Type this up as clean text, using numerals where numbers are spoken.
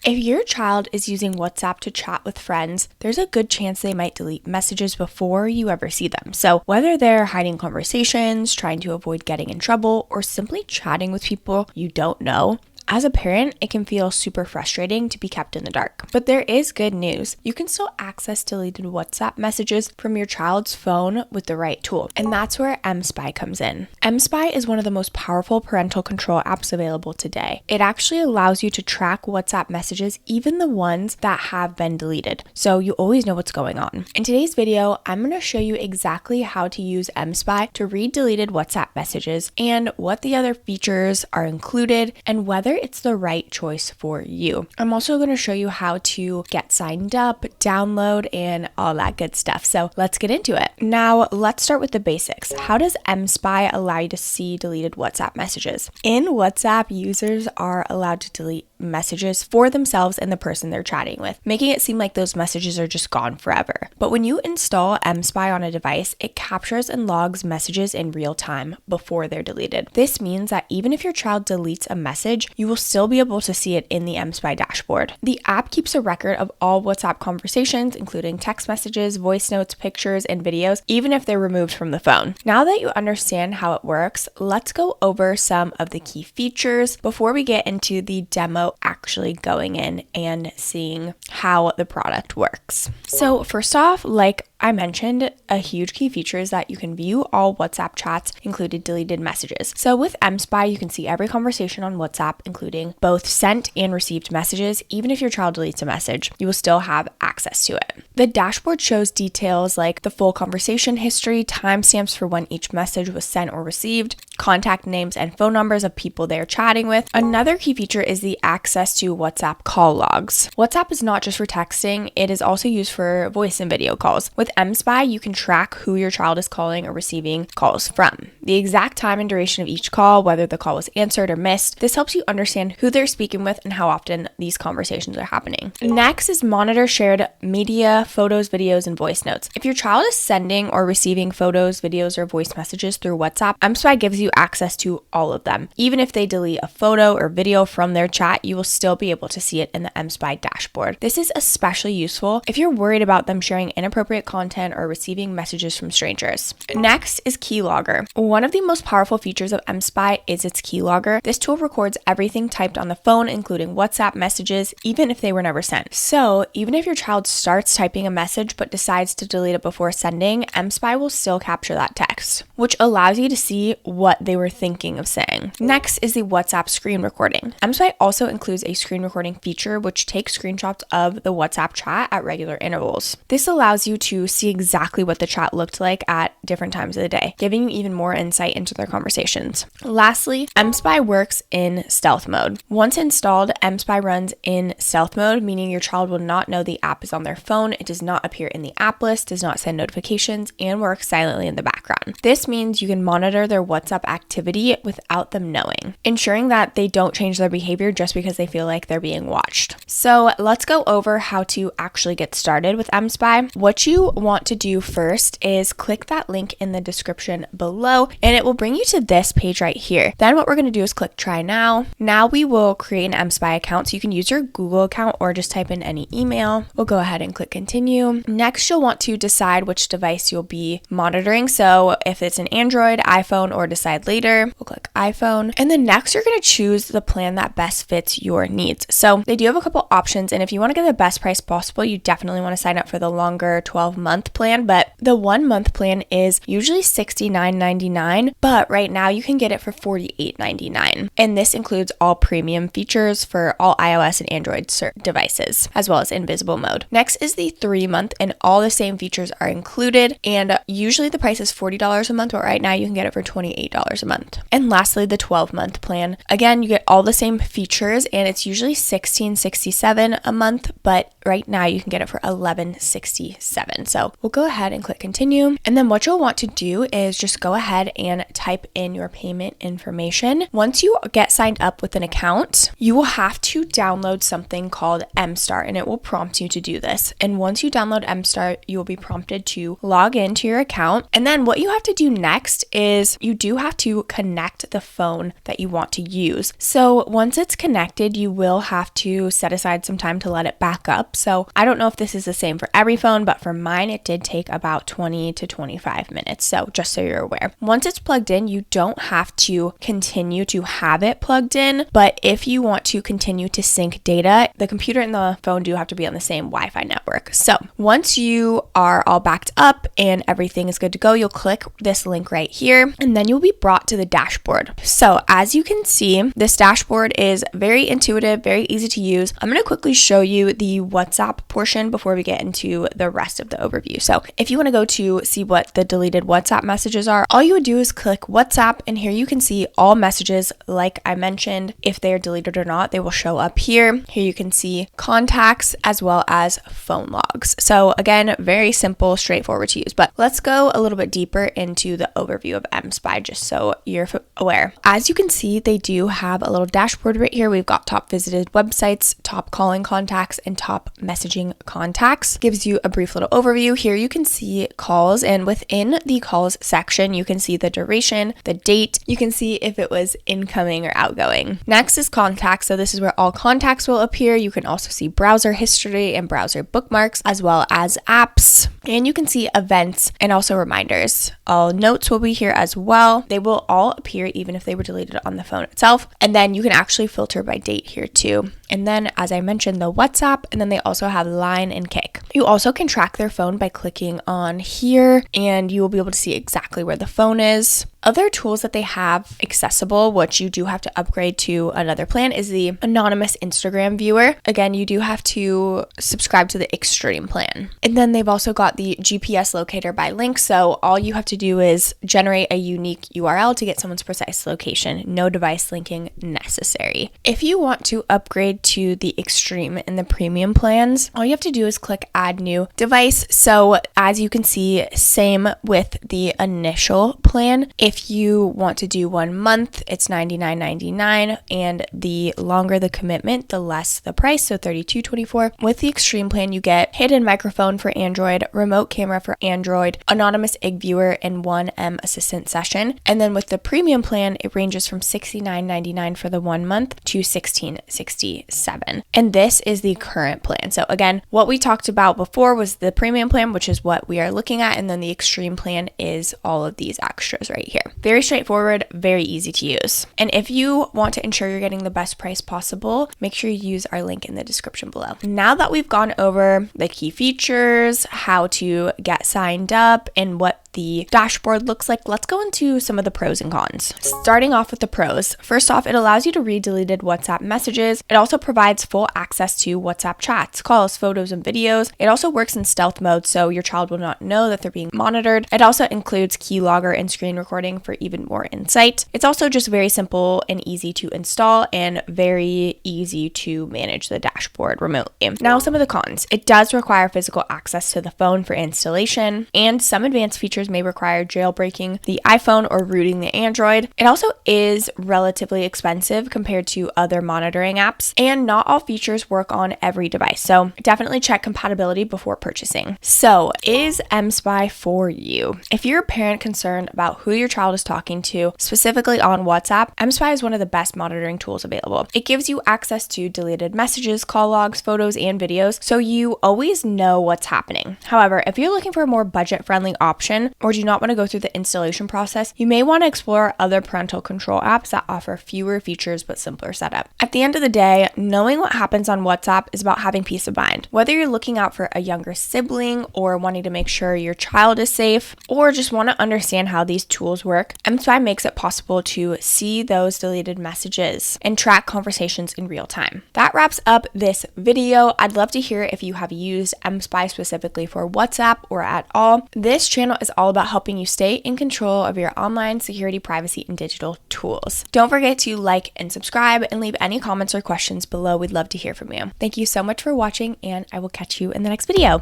If your child is using WhatsApp to chat with friends, there's a good chance they might delete messages before you ever see them. So whether they're hiding conversations, trying to avoid getting in trouble, or simply chatting with people you don't know, as a parent, it can feel super frustrating to be kept in the dark. But there is good news. You can still access deleted WhatsApp messages from your child's phone with the right tool. And that's where mSpy comes in. mSpy is one of the most powerful parental control apps available today. It actually allows you to track WhatsApp messages, even the ones that have been deleted. So you always know what's going on. In today's video, I'm going to show you exactly how to use mSpy to read deleted WhatsApp messages and what the other features are included and whether it's the right choice for you. I'm also going to show you how to get signed up, download, and all that good stuff. So let's get into it. Now, let's start with the basics. How does mSpy allow you to see deleted WhatsApp messages? In WhatsApp, users are allowed to delete messages for themselves and the person they're chatting with, making it seem like those messages are just gone forever. But when you install mSpy on a device, it captures and logs messages in real time before they're deleted. This means that even if your child deletes a message, you will still be able to see it in the mSpy dashboard. The app keeps a record of all WhatsApp conversations, including text messages, voice notes, pictures, and videos, even if they're removed from the phone. Now that you understand how it works, let's go over some of the key features before we get into the demo actually going in and seeing how the product works. So first off, like I mentioned, a huge key feature is that you can view all WhatsApp chats, including deleted messages. So with mSpy, you can see every conversation on WhatsApp, including both sent and received messages. Even if your child deletes a message, you will still have access to it. The dashboard shows details like the full conversation history, timestamps for when each message was sent or received, contact names and phone numbers of people they're chatting with. Another key feature is the access to WhatsApp call logs. WhatsApp is not just for texting, it is also used for voice and video calls. With mSpy, you can track who your child is calling or receiving calls from, the exact time and duration of each call, whether the call was answered or missed. This helps you understand who they're speaking with and how often these conversations are happening. Next is monitor shared media, photos, videos, and voice notes. If your child is sending or receiving photos, videos, or voice messages through WhatsApp, mSpy gives you access to all of them. Even if they delete a photo or video from their chat, you will still be able to see it in the mSpy dashboard. This is especially useful if you're worried about them sharing inappropriate content or receiving messages from strangers. Next is Keylogger. One of the most powerful features of mSpy is its keylogger. This tool records everything typed on the phone, including WhatsApp messages, even if they were never sent. So even if your child starts typing a message but decides to delete it before sending, mSpy will still capture that text, which allows you to see what they were thinking of saying. Next is the WhatsApp screen recording. mSpy also includes a screen recording feature which takes screenshots of the WhatsApp chat at regular intervals. This allows you to see exactly what the chat looked like at different times of the day, giving you even more insight into their conversations. Lastly, mSpy works in stealth mode. Once installed, mSpy runs in stealth mode, meaning your child will not know the app is on their phone. It does not appear in the app list, does not send notifications, and works silently in the background. This means you can monitor their WhatsApp activity without them knowing, ensuring that they don't change their behavior just because they feel like they're being watched. So let's go over how to actually get started with mSpy. What you want to do first is click that link in the description below and it will bring you to this page right here. Then what we're going to do is click try now. Now we will create an mSpy account, so you can use your Google account or just type in any email. We'll go ahead and click continue. Next, you'll want to decide which device you'll be monitoring. So if it's an Android, iPhone, or decide later, we'll click iPhone. And then next, you're going to choose the plan that best fits your needs. So they do have a couple options, and if you want to get the best price possible, you definitely want to sign up for the longer 12-month plan, but the 1-month plan is usually $69.99, but right now you can get it for $48.99. And this includes all premium features for all iOS and Android devices, as well as invisible mode. Next is the 3-month, and all the same features are included, and usually the price is $40 a month, but right now you can get it for $28 a month. And lastly, the 12-month plan. Again, you get all the same features, and it's usually $16.67 a month, but right now you can get it for $11.67. So we'll go ahead and click continue. And then what you'll want to do is just go ahead and type in your payment information. Once you get signed up with an account, you will have to download something called mStart, and it will prompt you to do this. And once you download mStart, you will be prompted to log into your account. And then what you have to do next is you do have to connect the phone that you want to use. So once it's connected, you will have to set aside some time to let it back up. So I don't know if this is the same for every phone, but for mine, it did take about 20 to 25 minutes. So just so you're aware, once it's plugged in, you don't have to continue to have it plugged in. But if you want to continue to sync data, the computer and the phone do have to be on the same Wi-Fi network. So once you are all backed up and everything is good to go, you'll click this link right here, and then you'll be brought to the dashboard. So as you can see, this dashboard is very intuitive, very easy to use. I'm going to quickly show you the WhatsApp portion before we get into the rest of the overview. So if you want to go to see what the deleted WhatsApp messages are, all you would do is click WhatsApp, and here you can see all messages. Like I mentioned, if they are deleted or not, they will show up here. Here you can see contacts as well as phone logs. So again, very simple, straightforward to use. But let's go a little bit deeper into the overview of mSpy just so you're aware. As you can see, they do have a little dashboard right here. We've got top visited websites, top calling contacts, and top messaging contacts. Gives you a brief little overview. Here you can see calls, and within the calls section, you can see the duration, the date. You can see if it was incoming or outgoing. Next is contacts. So this is where all contacts will appear. You can also see browser history and browser bookmarks, as well as apps. And you can see events and also reminders. All notes will be here as well. They will all appear even if they were deleted on the phone itself. And then you can actually filter by date here too. And then, as I mentioned, the WhatsApp, and then they also have Line and Kik. You also can track their phone by clicking on here, and you will be able to see exactly where the phone is. Other tools that they have accessible, which you do have to upgrade to another plan, is the anonymous Instagram viewer. Again, you do have to subscribe to the extreme plan. And then they've also got the GPS locator by link. So all you have to do is generate a unique URL to get someone's precise location. No device linking necessary. If you want to upgrade to the extreme and the premium plans, all you have to do is click add new device. So as you can see, same with the initial plan. If you want to do 1 month, it's $99.99, and the longer the commitment, the less the price, so $32.24. With the extreme plan, you get hidden microphone for Android, remote camera for Android, anonymous IG viewer, and 1M assistant session. And then with the premium plan, it ranges from $69.99 for the 1 month to $16.67. And this is the current plan. So again, what we talked about before was the premium plan, which is what we are looking at, and then the extreme plan is all of these extras right here. Very straightforward, very easy to use. And if you want to ensure you're getting the best price possible, make sure you use our link in the description below. Now that we've gone over the key features, how to get signed up, and what the dashboard looks like, let's go into some of the pros and cons. Starting off with the pros. First off, it allows you to read deleted WhatsApp messages. It also provides full access to WhatsApp chats, calls, photos, and videos. It also works in stealth mode, so your child will not know that they're being monitored. It also includes keylogger and screen recording for even more insight. It's also just very simple and easy to install and very easy to manage the dashboard remotely. Now, some of the cons. It does require physical access to the phone for installation, and some advanced features may require jailbreaking the iPhone or rooting the Android. It also is relatively expensive compared to other monitoring apps, and not all features work on every device. So definitely check compatibility before purchasing. So is mSpy for you? If you're a parent concerned about who your child is talking to, specifically on WhatsApp, mSpy is one of the best monitoring tools available. It gives you access to deleted messages, call logs, photos, and videos, so you always know what's happening. However, if you're looking for a more budget-friendly option, or do not want to go through the installation process, you may want to explore other parental control apps that offer fewer features but simpler setup. At the end of the day, knowing what happens on WhatsApp is about having peace of mind. Whether you're looking out for a younger sibling or wanting to make sure your child is safe, or just want to understand how these tools work, mSpy makes it possible to see those deleted messages and track conversations in real time. That wraps up this video. I'd love to hear if you have used mSpy specifically for WhatsApp or at all. This channel is all about helping you stay in control of your online security, privacy, and digital tools. Don't forget to like and subscribe and leave any comments or questions below. We'd love to hear from you. Thank you so much for watching, and I will catch you in the next video.